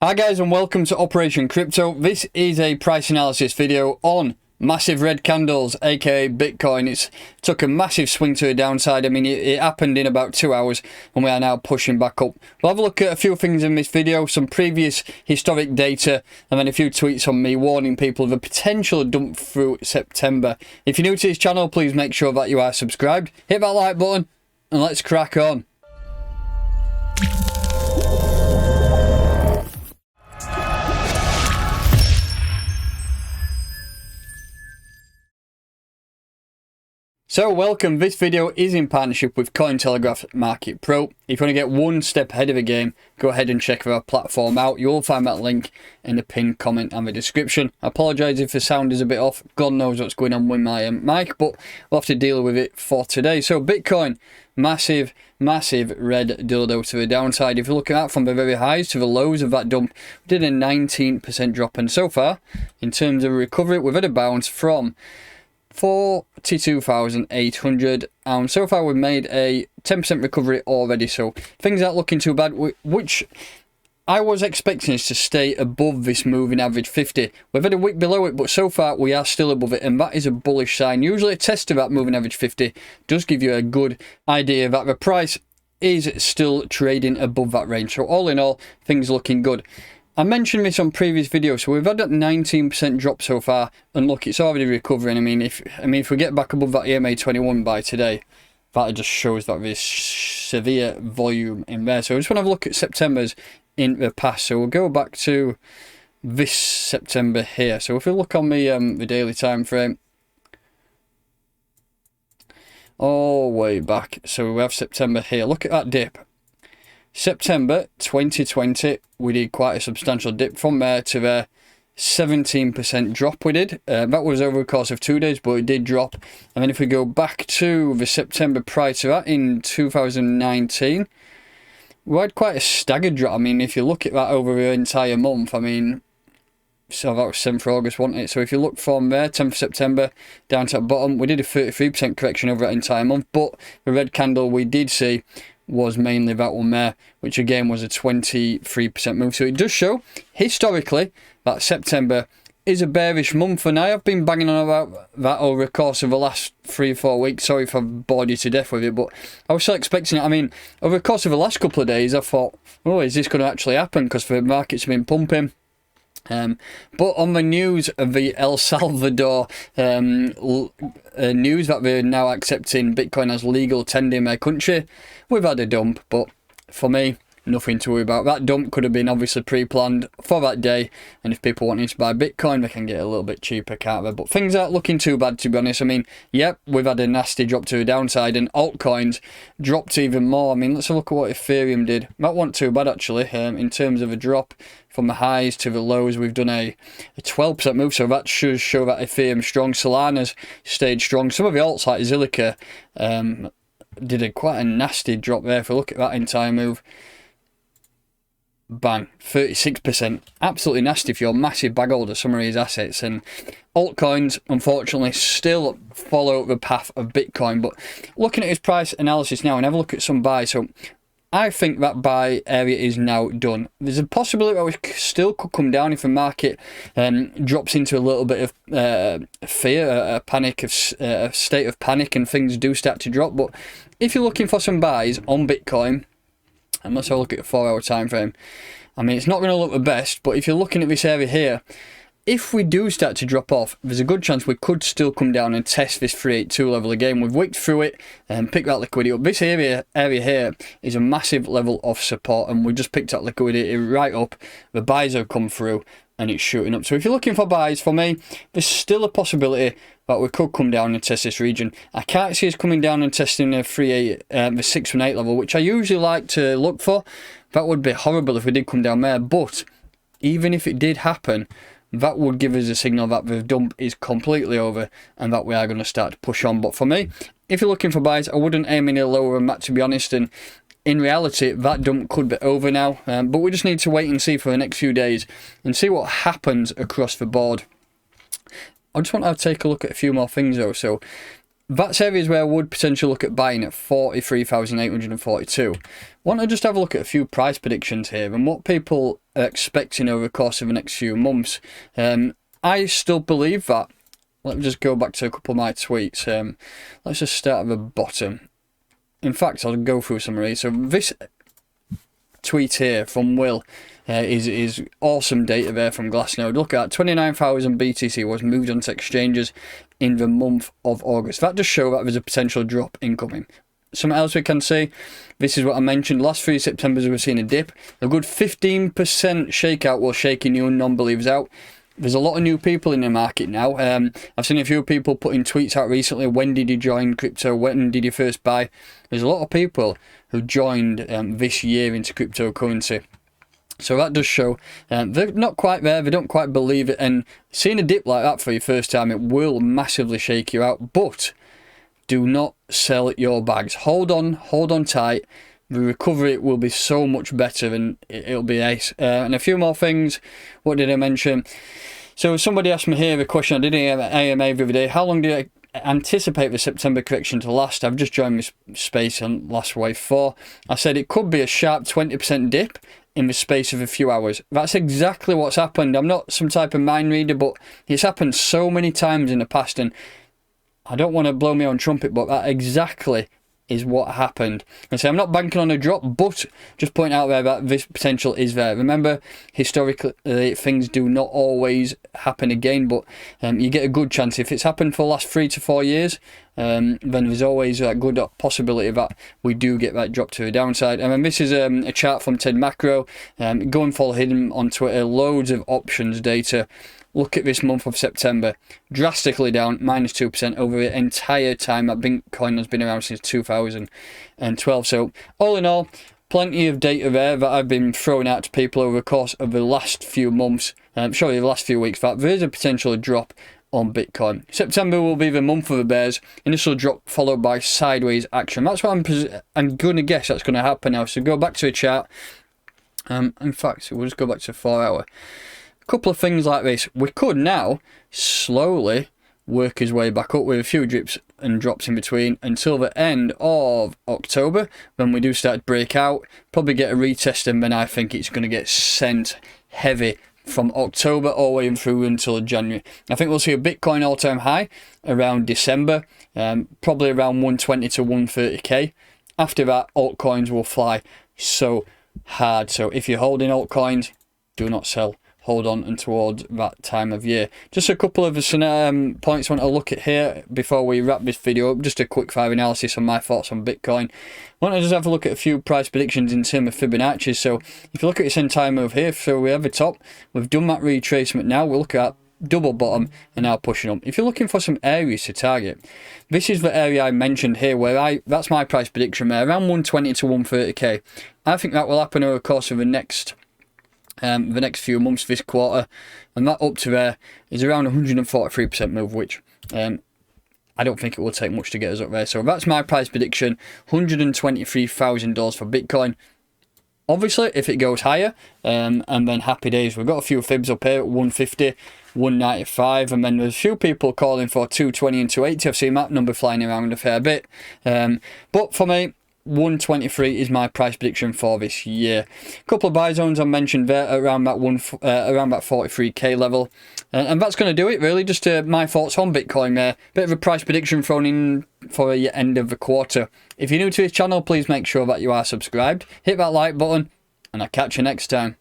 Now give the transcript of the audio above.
Hi guys and welcome to Operation Crypto. This is a price analysis video on massive red candles, aka Bitcoin. It's took a massive swing to the downside. I mean, it happened in about 2 hours and we are now pushing back up. We'll have a look at a few things in this video, some previous historic data, and then a few tweets on me warning people of a potential dump through September. If you're new to this channel, please make sure that you are subscribed. Hit that like button and let's crack on. So welcome, this video is in partnership with Cointelegraph Market Pro. If you want to get one step ahead of the game, go ahead and check our platform out. You'll find that link in the pinned comment and the description. I apologise if the sound is a bit off. God knows what's going on with my mic, but we'll have to deal with it for today. So Bitcoin, massive red dildo to the downside. If you look at that from the very highs to the lows of that dump, we did a 19% drop, and so far in terms of recovery we've had a bounce from 42,800. So far we've made a 10% recovery already, so things aren't looking too bad, which I was expecting us to stay above this moving average 50. We've had a week below it, but so far we are still above it, and that is a bullish sign. Usually a test of that moving average 50 does give you a good idea that the price is still trading above that range. So all in all, things looking good. I mentioned this on previous videos, so we've had that 19% drop so far, and look, it's already recovering. I mean, if we get back above that EMA 21 by today, that just shows that there's severe volume in there. So I just want to have a look at September's in the past. So we'll go back to this September here. So if we look on the daily time frame, all the way back, so we have September here. Look at that dip. September 2020, we did quite a substantial dip from there to there. 17% drop we did. That was over the course of 2 days, but it did drop. And then if we go back to the September prior to that in 2019, we had quite a staggered drop. I mean, if you look at that over the entire month, I mean, so that was 7th of August, wasn't it? So if you look from there, 10th of September, down to the bottom, we did a 33% correction over that entire month. But the red candle we did see was mainly that one there, which again was a 23% move. So it does show historically that September is a bearish month, and I have been banging on about that over the course of the last 3 or 4 weeks. Sorry if I've bored you to death with it, but I was still expecting it. I mean, over the course of the last couple of days, I thought, oh, is this going to actually happen? Because the market's been pumping. But on the news of the El Salvador news that they're now accepting Bitcoin as legal tender in their country, we've had a dump. But for me, nothing to worry about. That dump could have been obviously pre-planned for that day, and if people wanted to buy Bitcoin, they can get a little bit cheaper, can't they? But things aren't looking too bad, to be honest. I mean, yep, we've had a nasty drop to the downside, and altcoins dropped even more. I mean, let's have a look at what Ethereum did. That wasn't too bad, actually, in terms of a drop from the highs to the lows. We've done a 12% move, so that should show that Ethereum strong. Solana's stayed strong. Some of the alts like Zilliqa did quite a nasty drop there. If we look at that entire move, bang, 36%. Absolutely nasty if you're a massive bag holder, some of these assets. And altcoins, unfortunately, still follow the path of Bitcoin. But looking at his price analysis now and have a look at some buys. So I think that buy area is now done. There's a possibility that we still could come down if the market drops into a little bit of fear, a panic, a state of panic, and things do start to drop. But if you're looking for some buys on Bitcoin, and let's have a look at a 4-hour time frame. I mean, it's not going to look the best, but if you're looking at this area here, if we do start to drop off, there's a good chance we could still come down and test this 382 level again. We've wicked through it and picked that liquidity up. This area here is a massive level of support, and we just picked that liquidity right up. The buys have come through and it's shooting up. So if you're looking for buys, for me, there's still a possibility that we could come down and test this region. I can't see us coming down and testing the 618 level, which I usually like to look for. That would be horrible if we did come down there, but even if it did happen, that would give us a signal that the dump is completely over and that we are going to start to push on. But for me, if you're looking for buys, I wouldn't aim any lower than that, to be honest. And in reality, that dump could be over now, but we just need to wait and see for the next few days and see what happens across the board. I just want to take a look at a few more things though. So That's areas where I would potentially look at buying at 43,842. Want to just have a look at a few price predictions here and what people are expecting over the course of the next few months. I still believe that. Let me just go back to a couple of my tweets. Let's just start at the bottom. In fact, I'll go through some of these. So this tweet here from Will is awesome data there from Glassnode. Look at 29,000 BTC was moved onto exchanges in the month of August. That does show that there's a potential drop incoming. Something else we can see, this is what I mentioned, last 3 Septembers we've seen a dip. A good 15% shakeout will shake new non-believers out. There's a lot of new people in the market now. I've seen a few people putting tweets out recently. When did you join crypto? When did you first buy? There's a lot of people who joined this year into cryptocurrency. So that does show they're not quite there. They don't quite believe it. And seeing a dip like that for your first time, it will massively shake you out. But do not sell your bags. Hold on tight. The recovery will be so much better and it'll be ace. And a few more things. What did I mention? So somebody asked me here a question I did in AMA the other day. How long do you anticipate the September correction to last? I've just joined this space on last wave 4. I said it could be a sharp 20% dip in the space of a few hours. That's exactly what's happened. I'm not some type of mind reader, but it's happened so many times in the past, and I don't want to blow my own trumpet, but that exactly is what happened. And so I'm not banking on a drop, but just point out there that this potential is there. Remember, historically, things do not always happen again, but you get a good chance. If it's happened for the last 3 to 4 years, then there's always a good possibility that we do get that drop to the downside. And then this is a chart from Ted Macro. Go and follow him on Twitter. Loads of options data. Look at this month of September, drastically down, -2% over the entire time that Bitcoin has been around since 2012. So all in all, plenty of data there that I've been throwing out to people over the course of the last few months, sorry, the last few weeks, that there is a potential drop on Bitcoin. September will be the month of the bears, initial drop followed by sideways action. That's what I'm going to guess that's going to happen now. So go back to the chart. In fact, we'll just go back to 4 hour. Couple of things like this, we could now slowly work his way back up with a few drips and drops in between until the end of October, when we do start to break out, probably get a retest, and then I think it's going to get sent heavy from October all the way through until January. I think we'll see a Bitcoin all-time high around December, probably around 120 to 130k. After that, altcoins will fly so hard. So if you're holding altcoins, do not sell. Hold on and toward that time of year. Just a couple of points I want to look at here before we wrap this video up. Just a quick fire analysis on my thoughts on Bitcoin. I want to just have a look at a few price predictions in terms of Fibonacci. So if you look at this entire move here, so we have the top, we've done that retracement now, we'll look at double bottom and now pushing up. If you're looking for some areas to target, this is the area I mentioned here where that's my price prediction there, around 120 to 130k. I think that will happen over the course of the next few months, this quarter, and that up to there is around 143% move, which I don't think it will take much to get us up there. So that's my price prediction, $123,000 for Bitcoin. Obviously, if it goes higher, and then happy days. We've got a few fibs up here at 150, 195, and then there's a few people calling for 220 and 280. I've seen that number flying around a fair bit. But for me, 123 is my price prediction for this year. A couple of buy zones I mentioned there around that 43k level, and that's going to do it really. Just my thoughts on Bitcoin there. Bit of a price prediction thrown in for the end of the quarter. If you're new to this channel, please make sure that you are subscribed. Hit that like button, and I'll catch you next time.